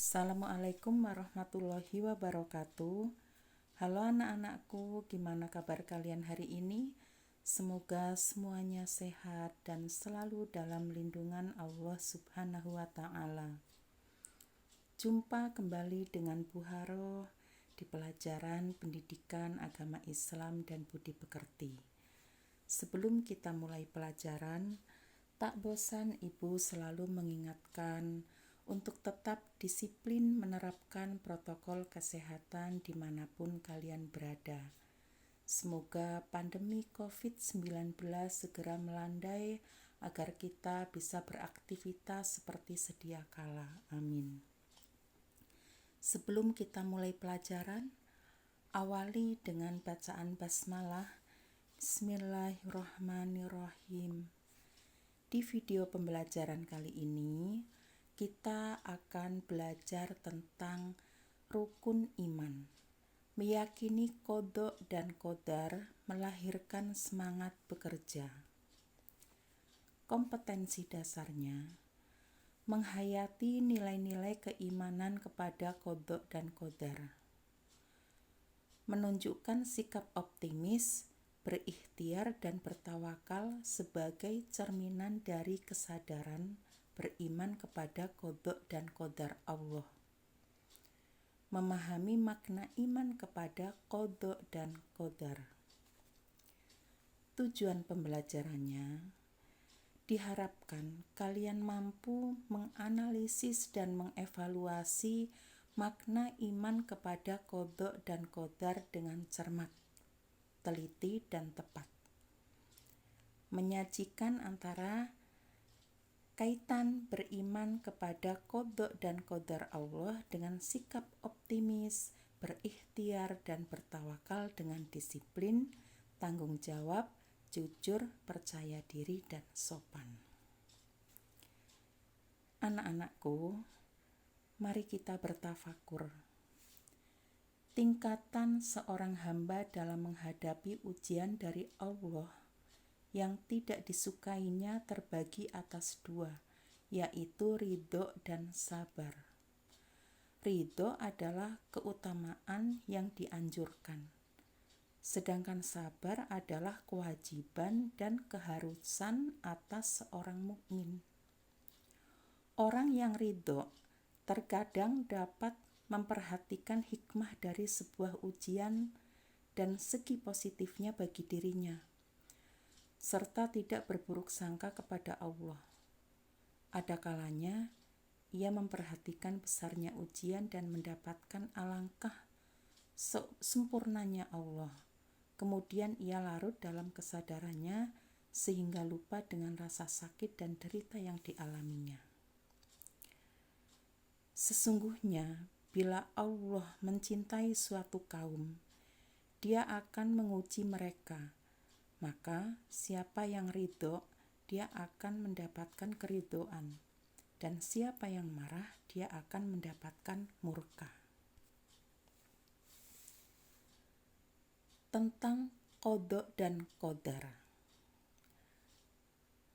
Assalamualaikum warahmatullahi wabarakatuh. Halo anak-anakku, gimana kabar kalian hari ini? Semoga semuanya sehat dan selalu dalam lindungan Allah Subhanahu wa Ta'ala. Jumpa kembali dengan Bu Haro di pelajaran pendidikan agama Islam dan budi pekerti. Sebelum kita mulai pelajaran, tak bosan Ibu selalu mengingatkan untuk tetap disiplin menerapkan protokol kesehatan dimanapun kalian berada. Semoga pandemi COVID-19 segera melandai agar kita bisa beraktivitas seperti sedia kala. Amin. Sebelum kita mulai pelajaran, awali dengan bacaan basmalah. Bismillahirrahmanirrahim. Di video pembelajaran kali ini, kita akan belajar tentang rukun iman. Meyakini qada dan qadar melahirkan semangat bekerja. Kompetensi dasarnya, menghayati nilai-nilai keimanan kepada qada dan qadar. Menunjukkan sikap optimis, berikhtiar dan bertawakal sebagai cerminan dari kesadaran beriman kepada qada dan qadar Allah. Memahami makna iman kepada qada dan qadar. Tujuan pembelajarannya, diharapkan kalian mampu menganalisis dan mengevaluasi makna iman kepada qada dan qadar dengan cermat, teliti dan tepat. Menyajikan antara kaitan beriman kepada qada dan qadar Allah dengan sikap optimis, berikhtiar dan bertawakal dengan disiplin, tanggung jawab, jujur, percaya diri dan sopan. Anak-anakku, mari kita bertafakur. Tingkatan seorang hamba dalam menghadapi ujian dari Allah yang tidak disukainya terbagi atas dua, yaitu ridho dan sabar. Ridho adalah keutamaan yang dianjurkan, sedangkan sabar adalah kewajiban dan keharusan atas seorang mukmin. Orang yang ridho terkadang dapat memperhatikan hikmah dari sebuah ujian dan segi positifnya bagi dirinya, serta tidak berburuk sangka kepada Allah. Ada kalanya ia memperhatikan besarnya ujian dan mendapatkan alangkah sempurnanya Allah. Kemudian ia larut dalam kesadarannya sehingga lupa dengan rasa sakit dan derita yang dialaminya. Sesungguhnya bila Allah mencintai suatu kaum, Dia akan menguji mereka. Maka siapa yang ridho, dia akan mendapatkan keridhoan. Dan siapa yang marah, dia akan mendapatkan murka. Tentang qada dan qadar.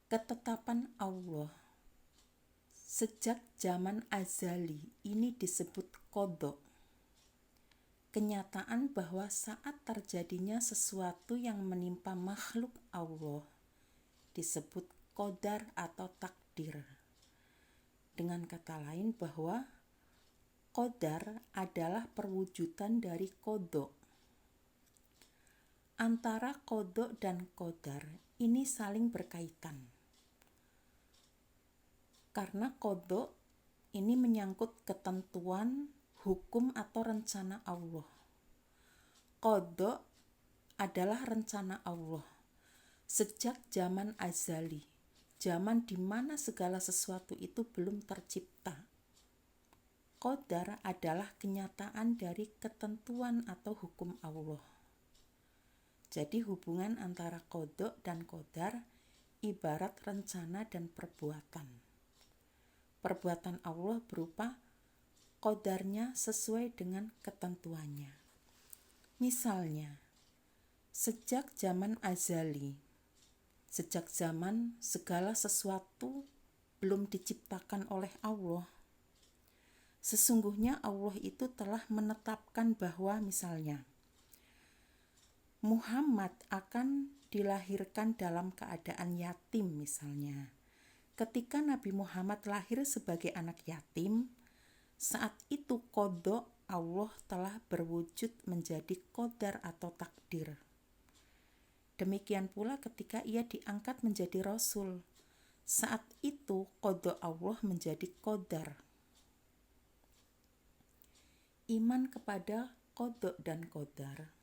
Ketetapan Allah sejak zaman azali ini disebut qada. Kenyataan bahwa saat terjadinya sesuatu yang menimpa makhluk Allah disebut qadar atau takdir. Dengan kata lain bahwa qadar adalah perwujudan dari qada. Antara qada dan qadar ini saling berkaitan. Karena qada ini menyangkut ketentuan, hukum atau rencana Allah. Qada adalah rencana Allah sejak zaman azali, zaman di mana segala sesuatu itu belum tercipta. Qadar adalah kenyataan dari ketentuan atau hukum Allah. Jadi hubungan antara qada dan qadar ibarat rencana dan perbuatan. Perbuatan Allah berupa qadarnya sesuai dengan ketentuannya. Misalnya, sejak zaman azali, sejak zaman segala sesuatu belum diciptakan oleh Allah, Sesungguhnya Allah itu telah menetapkan bahwa misalnya Muhammad akan dilahirkan dalam keadaan yatim misalnya. Ketika Nabi Muhammad lahir sebagai anak yatim, saat itu qada Allah telah berwujud menjadi qadar atau takdir. Demikian pula ketika ia diangkat menjadi rasul, saat itu qada Allah menjadi qadar. Iman kepada qada dan qadar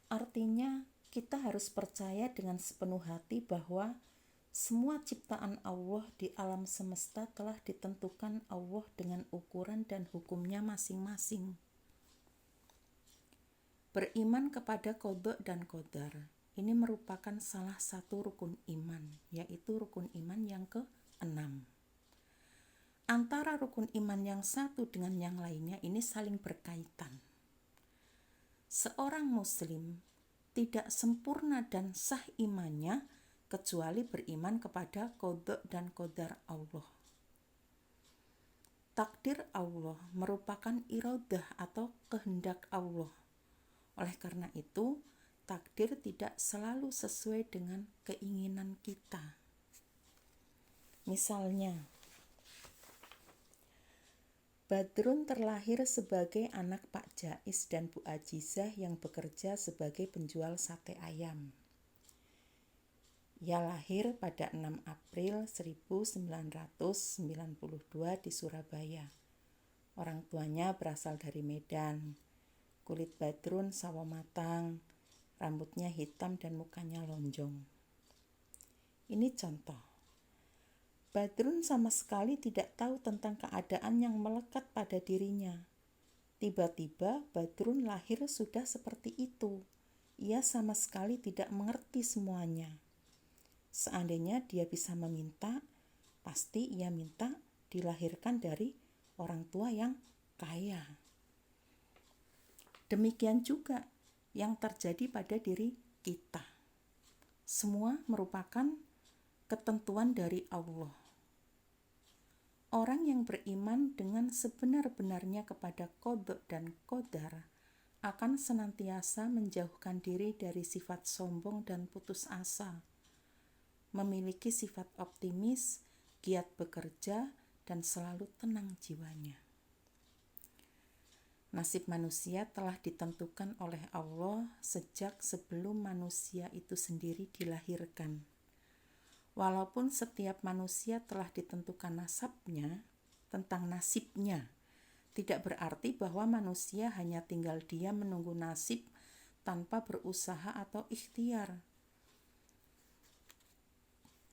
artinya kita harus percaya dengan sepenuh hati bahwa semua ciptaan Allah di alam semesta telah ditentukan Allah dengan ukuran dan hukumnya masing-masing. Beriman kepada qada dan qadar ini merupakan salah satu rukun iman, yaitu rukun iman yang ke-6. Antara rukun iman yang satu dengan yang lainnya ini saling berkaitan. Seorang muslim tidak sempurna dan sah imannya kecuali beriman kepada qada dan qadar Allah. Takdir Allah merupakan iradah atau kehendak Allah. Oleh karena itu, takdir tidak selalu sesuai dengan keinginan kita. Misalnya, Badrun terlahir sebagai anak Pak Jais dan Bu Ajizah yang bekerja sebagai penjual sate ayam. Ia lahir pada 6 April 1992 di Surabaya. Orang tuanya berasal dari Medan. Kulit Badrun sawo matang, rambutnya hitam dan mukanya lonjong. Ini contoh. Badrun sama sekali tidak tahu tentang keadaan yang melekat pada dirinya. Tiba-tiba Badrun lahir sudah seperti itu. Ia sama sekali tidak mengerti semuanya. Seandainya dia bisa meminta, pasti ia minta dilahirkan dari orang tua yang kaya. Demikian juga yang terjadi pada diri kita. Semua merupakan ketentuan dari Allah. Orang yang beriman dengan sebenar-benarnya kepada qada dan qadar akan senantiasa menjauhkan diri dari sifat sombong dan putus asa, memiliki sifat optimis, giat bekerja, dan selalu tenang jiwanya. Nasib manusia telah ditentukan oleh Allah sejak sebelum manusia itu sendiri dilahirkan. Walaupun setiap manusia telah ditentukan tentang nasibnya, tidak berarti bahwa manusia hanya tinggal diam menunggu nasib tanpa berusaha atau ikhtiar.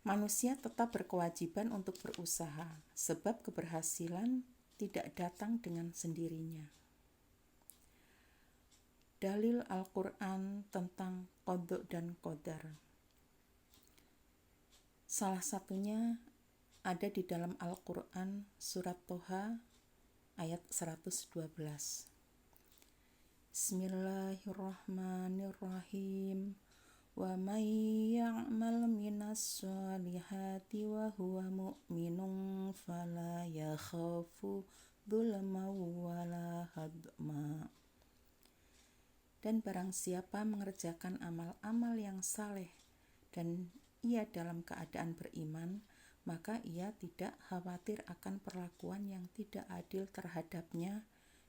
Manusia tetap berkewajiban untuk berusaha, sebab keberhasilan tidak datang dengan sendirinya. Dalil Al-Quran tentang qada dan qadar. Salah satunya ada di dalam Al-Quran surat Toha ayat 112. Bismillahirrahmanirrahim. Wa may ya'mal minas solihati wa huwa mu'minun fala yakhafu dzulma wala hadma. Dan barang siapa mengerjakan amal-amal yang saleh dan ia dalam keadaan beriman, maka ia tidak khawatir akan perlakuan yang tidak adil terhadapnya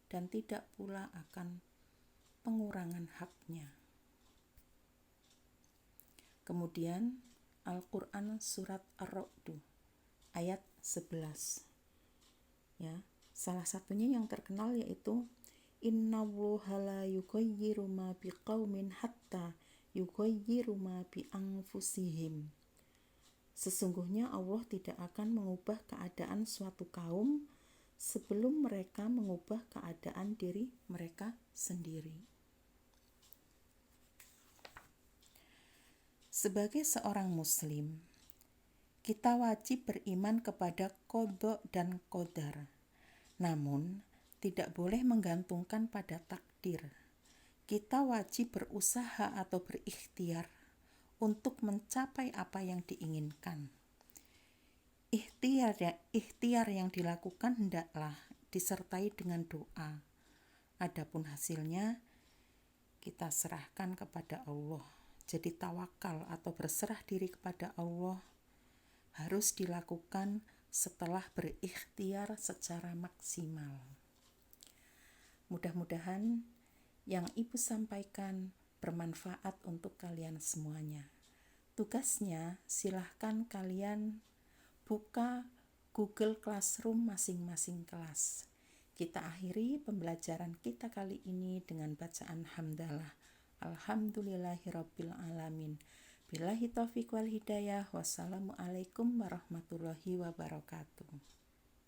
dan tidak pula akan pengurangan haknya. Kemudian Al-Quran surat Ar-Ra'd ayat 11. Ya, salah satunya yang terkenal yaitu Innallaha la yughayyiru ma biqaumin hatta yughayyiru ma bi anfusihim. Sesungguhnya Allah tidak akan mengubah keadaan suatu kaum sebelum mereka mengubah keadaan diri mereka sendiri. Sebagai seorang muslim, kita wajib beriman kepada qada dan qadar. Namun, tidak boleh menggantungkan pada takdir. Kita wajib berusaha atau berikhtiar untuk mencapai apa yang diinginkan. Ikhtiar yang dilakukan hendaklah disertai dengan doa. Adapun hasilnya kita serahkan kepada Allah. Jadi tawakal atau berserah diri kepada Allah harus dilakukan setelah berikhtiar secara maksimal. Mudah-mudahan yang Ibu sampaikan bermanfaat untuk kalian semuanya. Tugasnya silahkan kalian buka Google Classroom masing-masing kelas. Kita akhiri pembelajaran kita kali ini dengan bacaan hamdalah. Alhamdulillahirabbil alamin. Billahi taufiq wal hidayah. Wassalamualaikum warahmatullahi wabarakatuh.